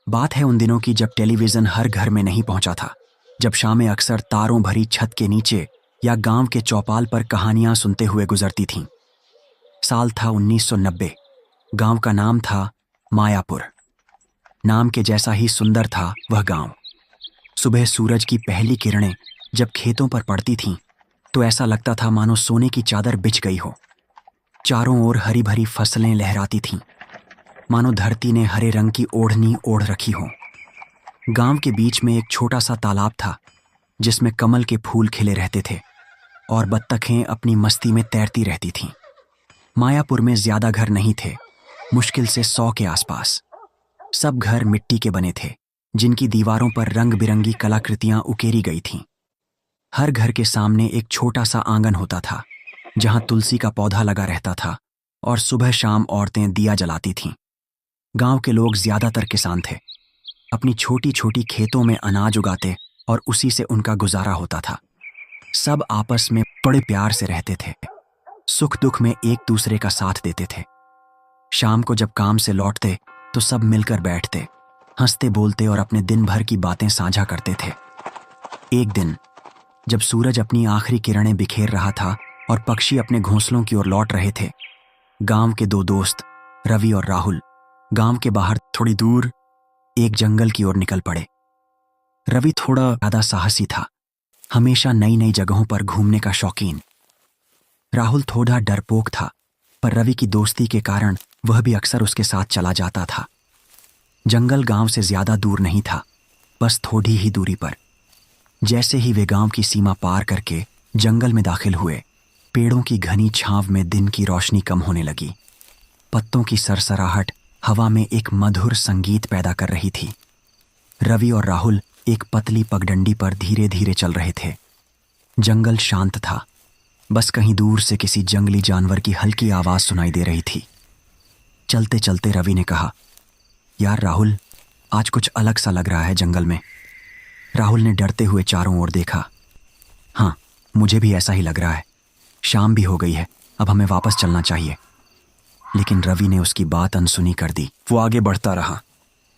बात है उन दिनों की जब टेलीविज़न हर घर में नहीं पहुंचा था, जब शामें अक्सर तारों भरी छत के नीचे या गांव के चौपाल पर कहानियां सुनते हुए गुजरती थीं। साल था 1990। गांव का नाम था मायापुर। नाम के जैसा ही सुंदर था वह गांव। सुबह सूरज की पहली किरणें जब खेतों पर पड़ती थीं तो ऐसा लगता था मानो सोने की चादर बिछ गई हो। चारों ओर हरी भरी फसलें लहराती थीं, मानो धरती ने हरे रंग की ओढ़नी ओढ़ रखी हो। गांव के बीच में एक छोटा सा तालाब था जिसमें कमल के फूल खिले रहते थे और बत्तखें अपनी मस्ती में तैरती रहती थीं। मायापुर में ज्यादा घर नहीं थे, मुश्किल से 100 के आसपास। सब घर मिट्टी के बने थे, जिनकी दीवारों पर रंग बिरंगी कलाकृतियां उकेरी गई थीं। हर घर के सामने एक छोटा सा आंगन होता था जहां तुलसी का पौधा लगा रहता था और सुबह शाम औरतें दिया जलाती थीं। गांव के लोग ज्यादातर किसान थे, अपनी छोटी छोटी खेतों में अनाज उगाते और उसी से उनका गुजारा होता था। सब आपस में बड़े प्यार से रहते थे, सुख दुख में एक दूसरे का साथ देते थे। शाम को जब काम से लौटते तो सब मिलकर बैठते, हंसते बोलते और अपने दिन भर की बातें साझा करते थे। एक दिन जब सूरज अपनी आखिरी किरणें बिखेर रहा था और पक्षी अपने घोंसलों की ओर लौट रहे थे, गांव के दो दोस्त रवि और राहुल गांव के बाहर थोड़ी दूर एक जंगल की ओर निकल पड़े। रवि थोड़ा ज्यादा साहसी था, हमेशा नई नई जगहों पर घूमने का शौकीन। राहुल थोड़ा डरपोक था, पर रवि की दोस्ती के कारण वह भी अक्सर उसके साथ चला जाता था। जंगल गांव से ज्यादा दूर नहीं था, बस थोड़ी ही दूरी पर। जैसे ही वे गांव की सीमा पार करके जंगल में दाखिल हुए, पेड़ों की घनी छांव में दिन की रोशनी कम होने लगी। पत्तों की सरसराहट हवा में एक मधुर संगीत पैदा कर रही थी। रवि और राहुल एक पतली पगडंडी पर धीरे धीरे चल रहे थे। जंगल शांत था, बस कहीं दूर से किसी जंगली जानवर की हल्की आवाज सुनाई दे रही थी। चलते चलते रवि ने कहा, यार राहुल, आज कुछ अलग सा लग रहा है जंगल में। राहुल ने डरते हुए चारों ओर देखा। हाँ, मुझे भी ऐसा ही लग रहा है। शाम भी हो गई है, अब हमें वापस चलना चाहिए। लेकिन रवि ने उसकी बात अनसुनी कर दी। वो आगे बढ़ता रहा।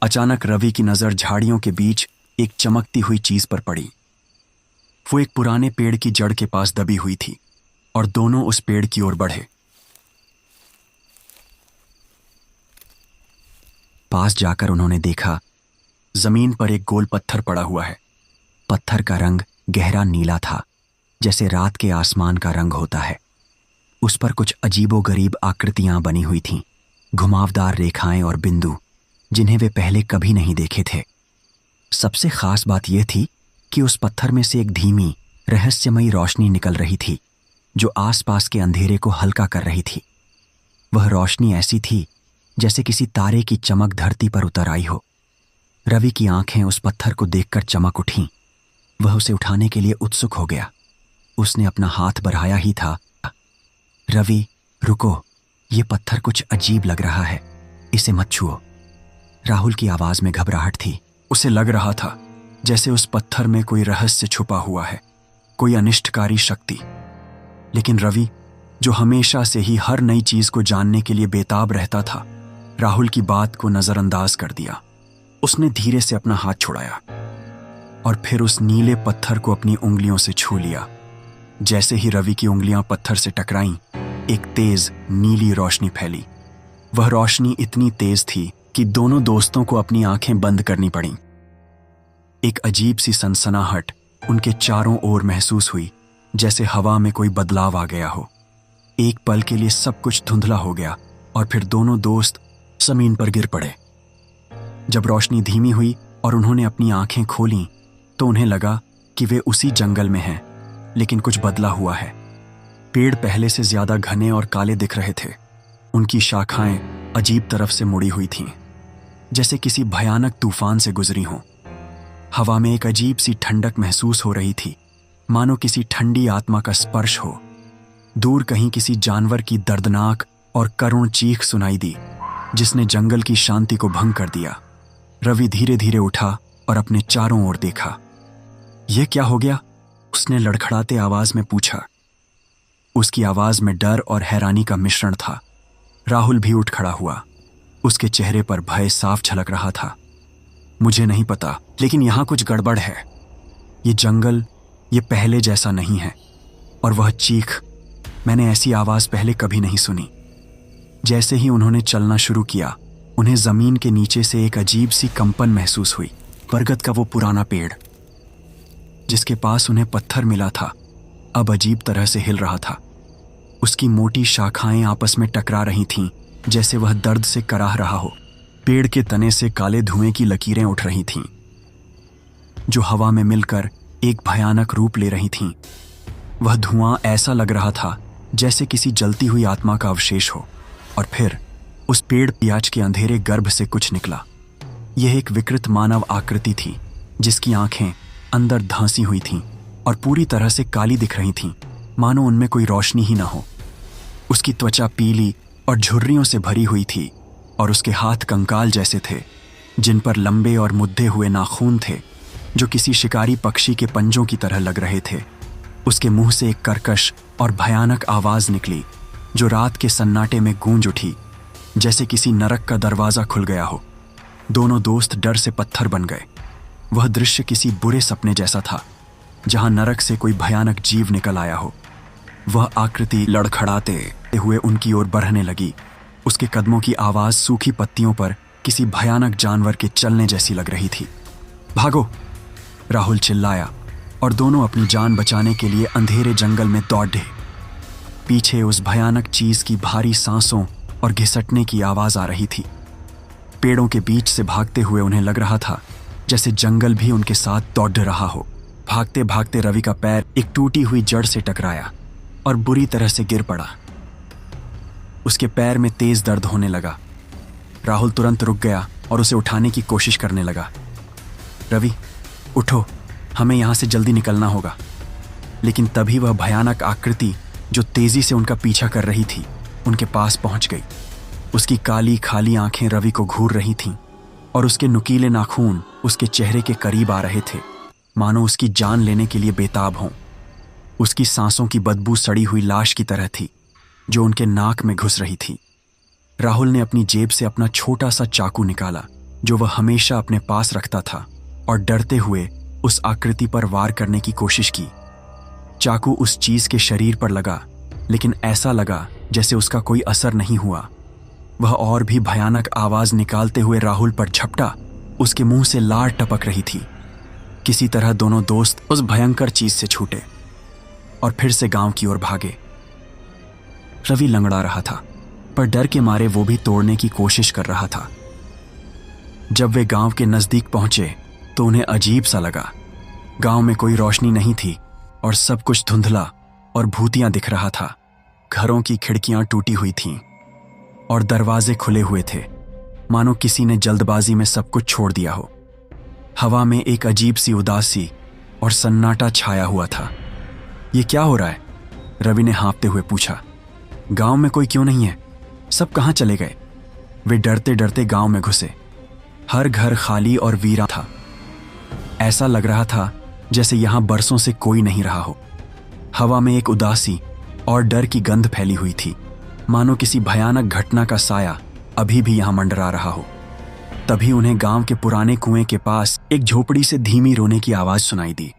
अचानक रवि की नजर झाड़ियों के बीच एक चमकती हुई चीज पर पड़ी। वो एक पुराने पेड़ की जड़ के पास दबी हुई थी और दोनों उस पेड़ की ओर बढ़े। पास जाकर उन्होंने देखा, जमीन पर एक गोल पत्थर पड़ा हुआ है। पत्थर का रंग गहरा नीला था, जैसे रात के आसमान का रंग होता है। उस पर कुछ अजीबोगरीब आकृतियां बनी हुई थीं, घुमावदार रेखाएं और बिंदु, जिन्हें वे पहले कभी नहीं देखे थे। सबसे खास बात यह थी कि उस पत्थर में से एक धीमी, रहस्यमयी रोशनी निकल रही थी, जो आसपास के अंधेरे को हल्का कर रही थी। वह रोशनी ऐसी थी जैसे किसी तारे की चमक धरती पर उतर आई हो। रवि की आंखें उस पत्थर को देखकर चमक उठीं। वह उसे उठाने के लिए उत्सुक हो गया। उसने अपना हाथ बढ़ाया ही था। रवि, रुको, ये पत्थर कुछ अजीब लग रहा है, इसे मत छुओ। राहुल की आवाज में घबराहट थी। उसे लग रहा था जैसे उस पत्थर में कोई रहस्य छुपा हुआ है, कोई अनिष्टकारी शक्ति। लेकिन रवि, जो हमेशा से ही हर नई चीज को जानने के लिए बेताब रहता था, राहुल की बात को नजरअंदाज कर दिया। उसने धीरे से अपना हाथ छुड़ाया और फिर उस नीले पत्थर को अपनी उंगलियों से छू लिया। जैसे ही रवि की उंगलियां पत्थर से टकराईं, एक तेज नीली रोशनी फैली। वह रोशनी इतनी तेज थी कि दोनों दोस्तों को अपनी आंखें बंद करनी पड़ीं। एक अजीब सी सनसनाहट उनके चारों ओर महसूस हुई, जैसे हवा में कोई बदलाव आ गया हो। एक पल के लिए सब कुछ धुंधला हो गया और फिर दोनों दोस्त जमीन पर गिर पड़े। जब रोशनी धीमी हुई और उन्होंने अपनी आंखें खोलीं, तो उन्हें लगा कि वे उसी जंगल में हैं, लेकिन कुछ बदला हुआ है। पेड़ पहले से ज्यादा घने और काले दिख रहे थे। उनकी शाखाएं अजीब तरफ से मुड़ी हुई थीं, जैसे किसी भयानक तूफान से गुजरी हों। हवा में एक अजीब सी ठंडक महसूस हो रही थी, मानो किसी ठंडी आत्मा का स्पर्श हो। दूर कहीं किसी जानवर की दर्दनाक और करुण चीख सुनाई दी, जिसने जंगल की शांति को भंग कर दिया। रवि धीरे धीरे उठा और अपने चारों ओर देखा। यह क्या हो गया? उसने लड़खड़ाते आवाज में पूछा। उसकी आवाज में डर और हैरानी का मिश्रण था। राहुल भी उठ खड़ा हुआ। उसके चेहरे पर भय साफ झलक रहा था। मुझे नहीं पता, लेकिन यहाँ कुछ गड़बड़ है। ये जंगल ये पहले जैसा नहीं है। और वह चीख, मैंने ऐसी आवाज़ पहले कभी नहीं सुनी। जैसे ही उन्होंने चलना शुरू किया, उन्हें ज़मीन के नीचे से एक अजीब सी कंपन महसूस हुई। बरगद का वो पुराना पेड़ जिसके पास उन्हें पत्थर मिला था, अब अजीब तरह से हिल रहा था। उसकी मोटी शाखाएं आपस में टकरा रही थीं, जैसे वह दर्द से कराह रहा हो। पेड़ के तने से काले धुएं की लकीरें उठ रही थीं, जो हवा में मिलकर एक भयानक रूप ले रही थीं। वह धुआं ऐसा लग रहा था जैसे किसी जलती हुई आत्मा का अवशेष हो। और फिर उस पेड़ प्याज के अंधेरे गर्भ से कुछ निकला। यह एक विकृत मानव आकृति थी, जिसकी आंखें अंदर धांसी हुई थीं और पूरी तरह से काली दिख रही थीं, मानो उनमें कोई रोशनी ही न हो। उसकी त्वचा पीली और झुर्रियों से भरी हुई थी और उसके हाथ कंकाल जैसे थे, जिन पर लंबे और मुद्दे हुए नाखून थे, जो किसी शिकारी पक्षी के पंजों की तरह लग रहे थे। उसके मुंह से एक कर्कश और भयानक आवाज निकली, जो रात के सन्नाटे में गूंज उठी, जैसे किसी नरक का दरवाजा खुल गया हो। दोनों दोस्त डर से पत्थर बन गए। वह दृश्य किसी बुरे सपने जैसा था, जहां नरक से कोई भयानक जीव निकल आया हो। वह आकृति लड़खड़ाते हुए उनकी ओर बढ़ने लगी। उसके कदमों की आवाज सूखी पत्तियों पर किसी भयानक जानवर के चलने जैसी लग रही थी। भागो! राहुल चिल्लाया और दोनों अपनी जान बचाने के लिए अंधेरे जंगल में दौड़े। पीछे उस भयानक चीज की भारी सांसों और घिसटने की आवाज आ रही थी। पेड़ों के बीच से भागते हुए उन्हें लग रहा था जैसे जंगल भी उनके साथ दौड़ रहा हो। भागते भागते रवि का पैर एक टूटी हुई जड़ से टकराया और बुरी तरह से गिर पड़ा। उसके पैर में तेज दर्द होने लगा। राहुल तुरंत रुक गया और उसे उठाने की कोशिश करने लगा। रवि, उठो, हमें यहां से जल्दी निकलना होगा। लेकिन तभी वह भयानक आकृति जो तेजी से उनका पीछा कर रही थी, उनके पास पहुंच गई। उसकी काली खाली आंखें रवि को घूर रही थीं और उसके नुकीले नाखून उसके चेहरे के करीब आ रहे थे, मानो उसकी जान लेने के लिए बेताब हों। उसकी सांसों की बदबू सड़ी हुई लाश की तरह थी, जो उनके नाक में घुस रही थी। राहुल ने अपनी जेब से अपना छोटा सा चाकू निकाला, जो वह हमेशा अपने पास रखता था, और डरते हुए उस आकृति पर वार करने की कोशिश की। चाकू उस चीज के शरीर पर लगा, लेकिन ऐसा लगा जैसे उसका कोई असर नहीं हुआ। वह और भी भयानक आवाज निकालते हुए राहुल पर झपटा। उसके मुंह से लार टपक रही थी। किसी तरह दोनों दोस्त उस भयंकर चीज से छूटे और फिर से गांव की ओर भागे। रवि लंगड़ा रहा था, पर डर के मारे वो भी तोड़ने की कोशिश कर रहा था। जब वे गांव के नजदीक पहुंचे तो उन्हें अजीब सा लगा। गांव में कोई रोशनी नहीं थी और सब कुछ धुंधला और भूतियां दिख रहा था। घरों की खिड़कियां टूटी हुई थीं और दरवाजे खुले हुए थे, मानो किसी ने जल्दबाजी में सब कुछ छोड़ दिया हो। हवा में एक अजीब सी उदासी और सन्नाटा छाया हुआ था। ये क्या हो रहा है? रवि ने हाँफते हुए पूछा। गांव में कोई क्यों नहीं है? सब कहाँ चले गए? वे डरते डरते गांव में घुसे। हर घर खाली और वीरा था। ऐसा लग रहा था जैसे यहां बरसों से कोई नहीं रहा हो। हवा में एक उदासी और डर की गंध फैली हुई थी, मानो किसी भयानक घटना का साया अभी भी यहां मंडरा रहा हो। तभी उन्हें गांव के पुराने कुएं के पास एक झोपड़ी से धीमी रोने की आवाज सुनाई दी।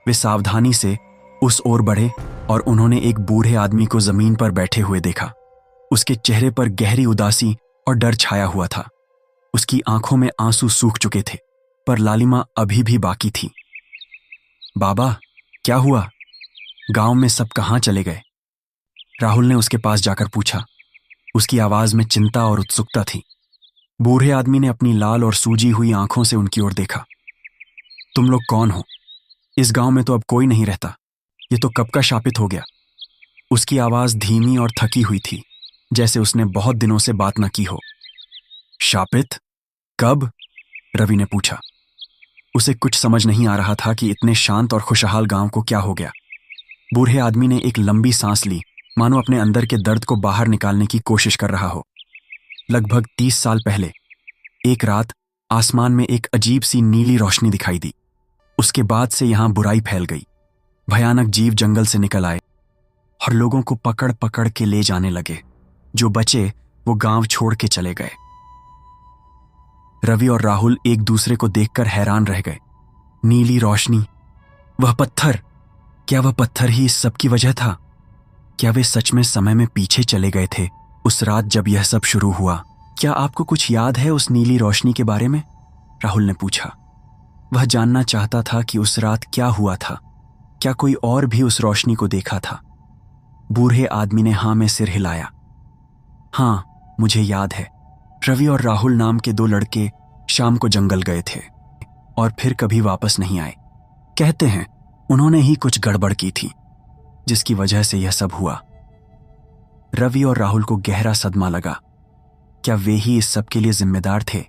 वे सावधानी से उस ओर बढ़े और उन्होंने एक बूढ़े आदमी को जमीन पर बैठे हुए देखा। उसके चेहरे पर गहरी उदासी और डर छाया हुआ था। उसकी आंखों में आंसू सूख चुके थे, पर लालिमा अभी भी बाकी थी। बाबा, क्या हुआ? गांव में सब कहां चले गए? राहुल ने उसके पास जाकर पूछा। उसकी आवाज में चिंता और उत्सुकता थी। बूढ़े आदमी ने अपनी लाल और सूजी हुई आंखों से उनकी ओर देखा। तुम लोग कौन हो? इस गांव में तो अब कोई नहीं रहता। ये तो कब का शापित हो गया। उसकी आवाज धीमी और थकी हुई थी, जैसे उसने बहुत दिनों से बात न की हो। शापित? कब? रवि ने पूछा। उसे कुछ समझ नहीं आ रहा था कि इतने शांत और खुशहाल गांव को क्या हो गया। बूढ़े आदमी ने एक लंबी सांस ली, मानो अपने अंदर के दर्द को बाहर निकालने की कोशिश कर रहा हो। लगभग 30 साल पहले एक रात आसमान में एक अजीब सी नीली रोशनी दिखाई दी। उसके बाद से यहां बुराई फैल गई। भयानक जीव जंगल से निकल आए और लोगों को पकड़ पकड़ के ले जाने लगे। जो बचे वो गांव छोड़ के चले गए। रवि और राहुल एक दूसरे को देखकर हैरान रह गए। नीली रोशनी, वह पत्थर, क्या वह पत्थर ही इस सब की वजह था? क्या वे सच में समय में पीछे चले गए थे उस रात जब यह सब शुरू हुआ? क्या आपको कुछ याद है उस नीली रोशनी के बारे में? राहुल ने पूछा। वह जानना चाहता था कि उस रात क्या हुआ था। क्या कोई और भी उस रोशनी को देखा था? बूढ़े आदमी ने हाँ में सिर हिलाया। हाँ, मुझे याद है। रवि और राहुल नाम के दो लड़के शाम को जंगल गए थे और फिर कभी वापस नहीं आए। कहते हैं उन्होंने ही कुछ गड़बड़ की थी जिसकी वजह से यह सब हुआ। रवि और राहुल को गहरा सदमा लगा। क्या वे ही इस सब के लिए जिम्मेदार थे?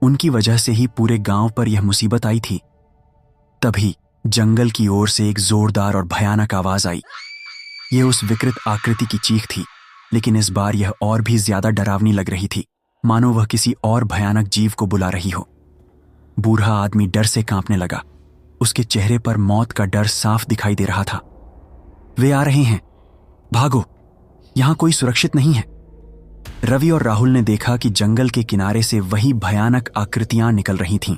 उनकी वजह से ही पूरे गांव पर यह मुसीबत आई थी। तभी जंगल की ओर से एक जोरदार और भयानक आवाज आई। यह उस विकृत आकृति की चीख थी, लेकिन इस बार यह और भी ज्यादा डरावनी लग रही थी, मानो वह किसी और भयानक जीव को बुला रही हो। बूढ़ा आदमी डर से कांपने लगा। उसके चेहरे पर मौत का डर साफ दिखाई दे रहा था। वे आ रहे हैं, भागो, यहां कोई सुरक्षित नहीं है। रवि और राहुल ने देखा कि जंगल के किनारे से वही भयानक आकृतियां निकल रही थीं,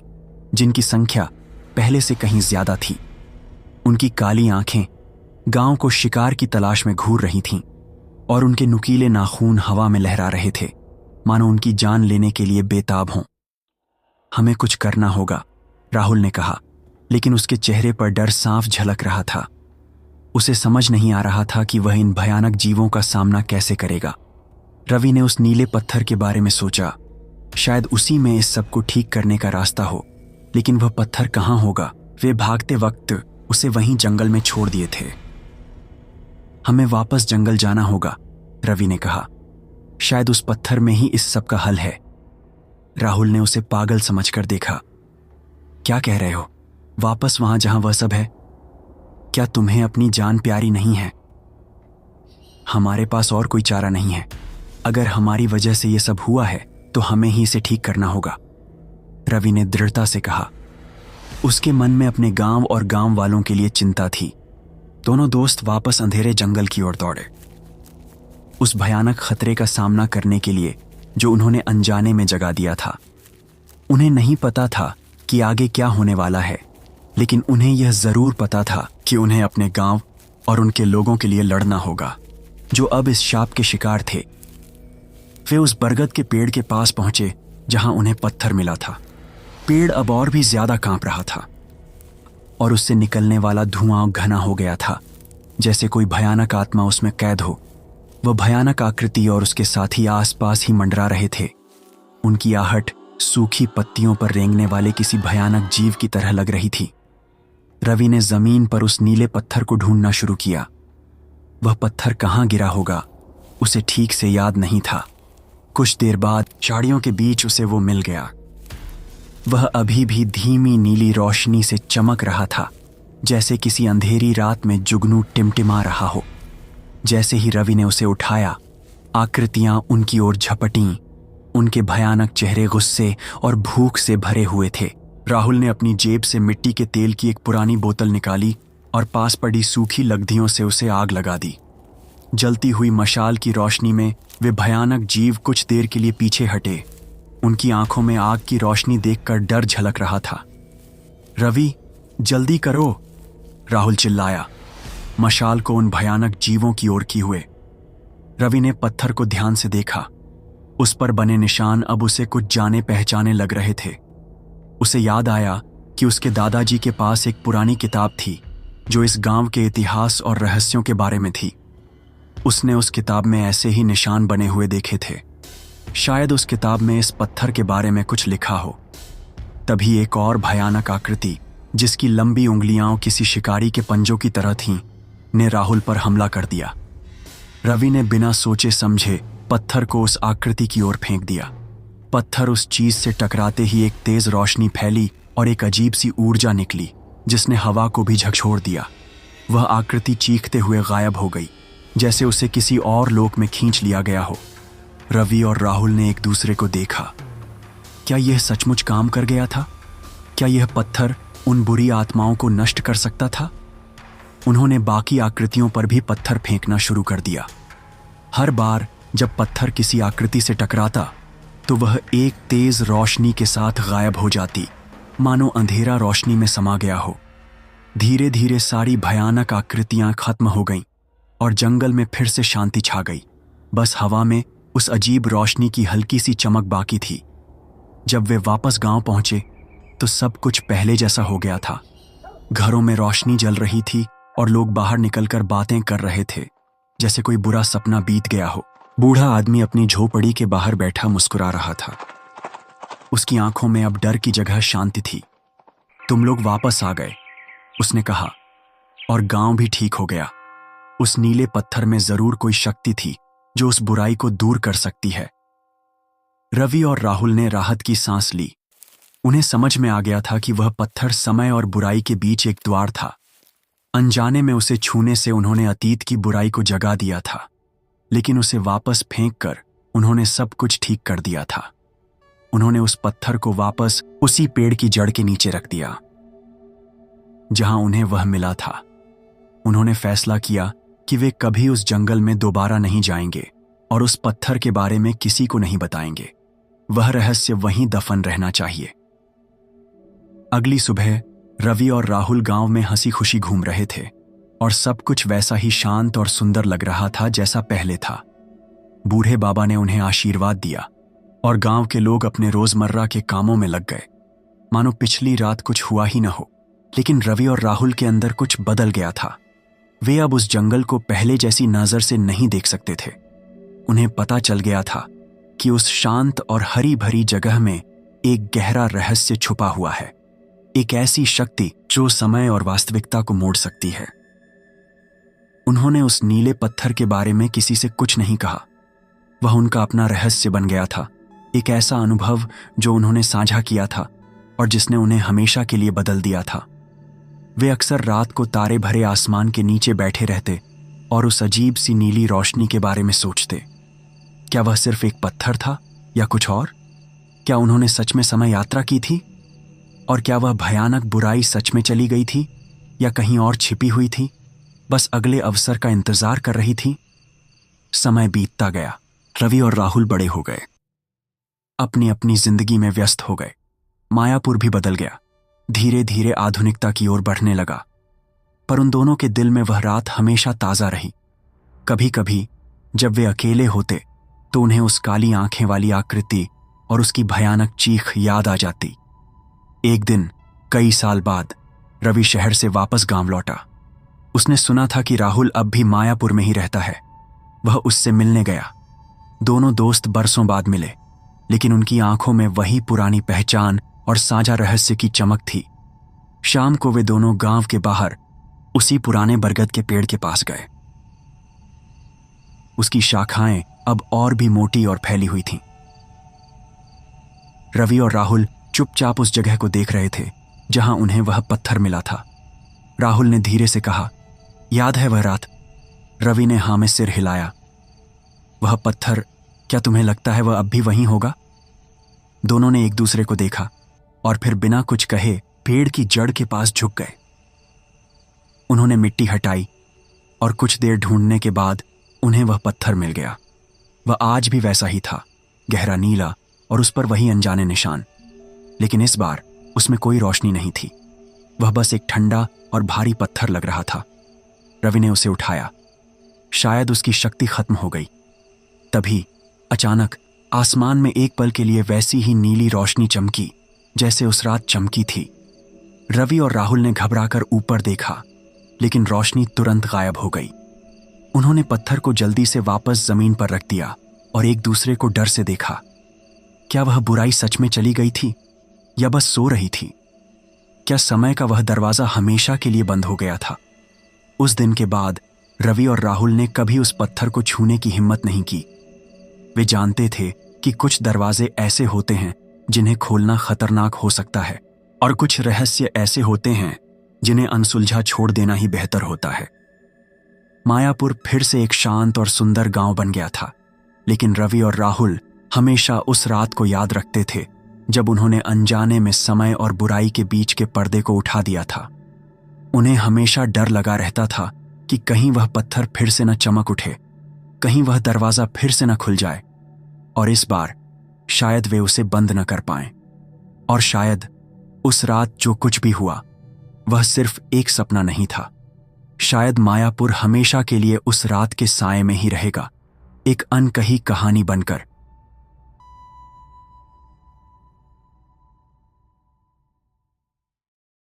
जिनकी संख्या पहले से कहीं ज्यादा थी। उनकी काली आंखें गांव को शिकार की तलाश में घूर रही थीं और उनके नुकीले नाखून हवा में लहरा रहे थे, मानो उनकी जान लेने के लिए बेताब हों। हमें कुछ करना होगा, राहुल ने कहा, लेकिन उसके चेहरे पर डर साफ झलक रहा था। उसे समझ नहीं आ रहा था कि वह इन भयानक जीवों का सामना कैसे करेगा। रवि ने उस नीले पत्थर के बारे में सोचा। शायद उसी में इस सब को ठीक करने का रास्ता हो, लेकिन वह पत्थर कहाँ होगा? वे भागते वक्त उसे वहीं जंगल में छोड़ दिए थे। हमें वापस जंगल जाना होगा, रवि ने कहा। शायद उस पत्थर में ही इस सब का हल है। राहुल ने उसे पागल समझकर देखा। क्या कह रहे हो? वापस वहां जहां वह सब है? क्या तुम्हें अपनी जान प्यारी नहीं है? हमारे पास और कोई चारा नहीं है। अगर हमारी वजह से यह सब हुआ है तो हमें ही इसे ठीक करना होगा, रवि ने दृढ़ता से कहा। उसके मन में अपने गांव और गांव वालों के लिए चिंता थी। दोनों दोस्त वापस अंधेरे जंगल की ओर दौड़े, उस भयानक खतरे का सामना करने के लिए जो उन्होंने अनजाने में जगा दिया था। उन्हें नहीं पता था कि आगे क्या होने वाला है, लेकिन उन्हें यह जरूर पता था कि उन्हें अपने गांव और उनके लोगों के लिए लड़ना होगा, जो अब इस शाप के शिकार थे। वे उस बरगद के पेड़ के पास पहुंचे जहां उन्हें पत्थर मिला था। पेड़ अब और भी ज्यादा कांप रहा था और उससे निकलने वाला धुआं घना हो गया था, जैसे कोई भयानक आत्मा उसमें कैद हो। वह भयानक आकृति और उसके साथी आसपास ही मंडरा रहे थे। उनकी आहट सूखी पत्तियों पर रेंगने वाले किसी भयानक जीव की तरह लग रही थी। रवि ने जमीन पर उस नीले पत्थर को ढूंढना शुरू किया। वह पत्थर कहाँ गिरा होगा उसे ठीक से याद नहीं था। कुछ देर बाद झाड़ियों के बीच उसे वो मिल गया। वह अभी भी धीमी नीली रोशनी से चमक रहा था, जैसे किसी अंधेरी रात में जुगनू टिमटिमा रहा हो। जैसे ही रवि ने उसे उठाया, आकृतियां उनकी ओर झपटीं। उनके भयानक चेहरे गुस्से और भूख से भरे हुए थे। राहुल ने अपनी जेब से मिट्टी के तेल की एक पुरानी बोतल निकाली और पास पड़ी सूखी लकड़ियों से उसे आग लगा दी। जलती हुई मशाल की रोशनी में वे भयानक जीव कुछ देर के लिए पीछे हटे। उनकी आंखों में आग की रोशनी देखकर डर झलक रहा था। रवि, जल्दी करो, राहुल चिल्लाया, मशाल को उन भयानक जीवों की ओर किए हुए। रवि ने पत्थर को ध्यान से देखा। उस पर बने निशान अब उसे कुछ जाने पहचाने लग रहे थे। उसे याद आया कि उसके दादाजी के पास एक पुरानी किताब थी जो इस गांव के इतिहास और रहस्यों के बारे में थी। उसने उस किताब में ऐसे ही निशान बने हुए देखे थे। शायद उस किताब में इस पत्थर के बारे में कुछ लिखा हो। तभी एक और भयानक आकृति, जिसकी लंबी उंगलियां किसी शिकारी के पंजों की तरह थीं, ने राहुल पर हमला कर दिया। रवि ने बिना सोचे समझे पत्थर को उस आकृति की ओर फेंक दिया। पत्थर उस चीज से टकराते ही एक तेज रोशनी फैली और एक अजीब सी ऊर्जा निकली जिसने हवा को भी झकझोर दिया। वह आकृति चीखते हुए गायब हो गई, जैसे उसे किसी और लोक में खींच लिया गया हो। रवि और राहुल ने एक दूसरे को देखा। क्या यह सचमुच काम कर गया था? क्या यह पत्थर उन बुरी आत्माओं को नष्ट कर सकता था? उन्होंने बाकी आकृतियों पर भी पत्थर फेंकना शुरू कर दिया। हर बार जब पत्थर किसी आकृति से टकराता, तो वह एक तेज रोशनी के साथ गायब हो जाती, मानो अंधेरा रोशनी में समा गया हो। धीरे धीरे सारी भयानक आकृतियां खत्म हो गईं और जंगल में फिर से शांति छा गई। बस हवा में उस अजीब रोशनी की हल्की सी चमक बाकी थी। जब वे वापस गांव पहुंचे तो सब कुछ पहले जैसा हो गया था। घरों में रोशनी जल रही थी और लोग बाहर निकलकर बातें कर रहे थे, जैसे कोई बुरा सपना बीत गया हो। बूढ़ा आदमी अपनी झोपड़ी के बाहर बैठा मुस्कुरा रहा था। उसकी आंखों में अब डर की जगह शांति थी। तुम लोग वापस आ गए, उसने कहा, और गांव भी ठीक हो गया। उस नीले पत्थर में जरूर कोई शक्ति थी जो उस बुराई को दूर कर सकती है। रवि और राहुल ने राहत की सांस ली। उन्हें समझ में आ गया था कि वह पत्थर समय और बुराई के बीच एक द्वार था। अनजाने में उसे छूने से उन्होंने अतीत की बुराई को जगा दिया था, लेकिन उसे वापस फेंककर उन्होंने सब कुछ ठीक कर दिया था। उन्होंने उस पत्थर को वापस उसी पेड़ की जड़ के नीचे रख दिया जहां उन्हें वह मिला था। उन्होंने फैसला किया कि वे कभी उस जंगल में दोबारा नहीं जाएंगे और उस पत्थर के बारे में किसी को नहीं बताएंगे। वह रहस्य वहीं दफन रहना चाहिए। अगली सुबह रवि और राहुल गांव में हंसी खुशी घूम रहे थे और सब कुछ वैसा ही शांत और सुंदर लग रहा था जैसा पहले था। बूढ़े बाबा ने उन्हें आशीर्वाद दिया और गांव के लोग अपने रोजमर्रा के कामों में लग गए, मानो पिछली रात कुछ हुआ ही न हो। लेकिन रवि और राहुल के अंदर कुछ बदल गया था। वे अब उस जंगल को पहले जैसी नजर से नहीं देख सकते थे। उन्हें पता चल गया था कि उस शांत और हरी भरी जगह में एक गहरा रहस्य छुपा हुआ है, एक ऐसी शक्ति जो समय और वास्तविकता को मोड़ सकती है। उन्होंने उस नीले पत्थर के बारे में किसी से कुछ नहीं कहा। वह उनका अपना रहस्य बन गया था, एक ऐसा अनुभव जो उन्होंने साझा किया था और जिसने उन्हें हमेशा के लिए बदल दिया था। वे अक्सर रात को तारे भरे आसमान के नीचे बैठे रहते और उस अजीब सी नीली रोशनी के बारे में सोचते। क्या वह सिर्फ एक पत्थर था या कुछ और? क्या उन्होंने सच में समय यात्रा की थी? और क्या वह भयानक बुराई सच में चली गई थी या कहीं और छिपी हुई थी, बस अगले अवसर का इंतजार कर रही थी? समय बीतता गया। रवि और राहुल बड़े हो गए, अपनी अपनी जिंदगी में व्यस्त हो गए। मायापुर भी बदल गया, धीरे धीरे आधुनिकता की ओर बढ़ने लगा। पर उन दोनों के दिल में वह रात हमेशा ताजा रही। कभी कभी जब वे अकेले होते तो उन्हें उस काली आंखें वाली आकृति और उसकी भयानक चीख याद आ जाती। एक दिन कई साल बाद रवि शहर से वापस गांव लौटा। उसने सुना था कि राहुल अब भी मायापुर में ही रहता है। वह उससे मिलने गया। दोनों दोस्त बरसों बाद मिले, लेकिन उनकी आंखों में वही पुरानी पहचान और साझा रहस्य की चमक थी। शाम को वे दोनों गांव के बाहर उसी पुराने बरगद के पेड़ के पास गए। उसकी शाखाएं अब और भी मोटी और फैली हुई थीं। रवि और राहुल चुपचाप उस जगह को देख रहे थे जहां उन्हें वह पत्थर मिला था। राहुल ने धीरे से कहा, याद है वह रात? रवि ने हाँ में सिर हिलाया। वह पत्थर, क्या तुम्हें लगता है वह अब भी वहीं होगा? दोनों ने एक दूसरे को देखा और फिर बिना कुछ कहे पेड़ की जड़ के पास झुक गए। उन्होंने मिट्टी हटाई और कुछ देर ढूंढने के बाद उन्हें वह पत्थर मिल गया। वह आज भी वैसा ही था, गहरा नीला और उस पर वही अनजाने निशान। लेकिन इस बार उसमें कोई रोशनी नहीं थी। वह बस एक ठंडा और भारी पत्थर लग रहा था। रवि ने उसे उठाया। शायद उसकी शक्ति खत्म हो गई। तभी अचानक आसमान में एक पल के लिए वैसी ही नीली रोशनी चमकी जैसे उस रात चमकी थी। रवि और राहुल ने घबराकर ऊपर देखा, लेकिन रोशनी तुरंत गायब हो गई। उन्होंने पत्थर को जल्दी से वापस जमीन पर रख दिया और एक दूसरे को डर से देखा। क्या वह बुराई सच में चली गई थी या बस सो रही थी? क्या समय का वह दरवाजा हमेशा के लिए बंद हो गया था? उस दिन के बाद रवि और राहुल ने कभी उस पत्थर को छूने की हिम्मत नहीं की। वे जानते थे कि कुछ दरवाजे ऐसे होते हैं जिन्हें खोलना खतरनाक हो सकता है और कुछ रहस्य ऐसे होते हैं जिन्हें अनसुलझा छोड़ देना ही बेहतर होता है। मायापुर फिर से एक शांत और सुंदर गांव बन गया था, लेकिन रवि और राहुल हमेशा उस रात को याद रखते थे जब उन्होंने अनजाने में समय और बुराई के बीच के पर्दे को उठा दिया था। उन्हें हमेशा डर लगा रहता था कि कहीं वह पत्थर फिर से न चमक उठे, कहीं वह दरवाजा फिर से न खुल जाए। और इस बार शायद वे उसे बंद न कर पाएं। और शायद उस रात जो कुछ भी हुआ वह सिर्फ एक सपना नहीं था। शायद मायापुर हमेशा के लिए उस रात के साए में ही रहेगा, एक अनकही कहानी बनकर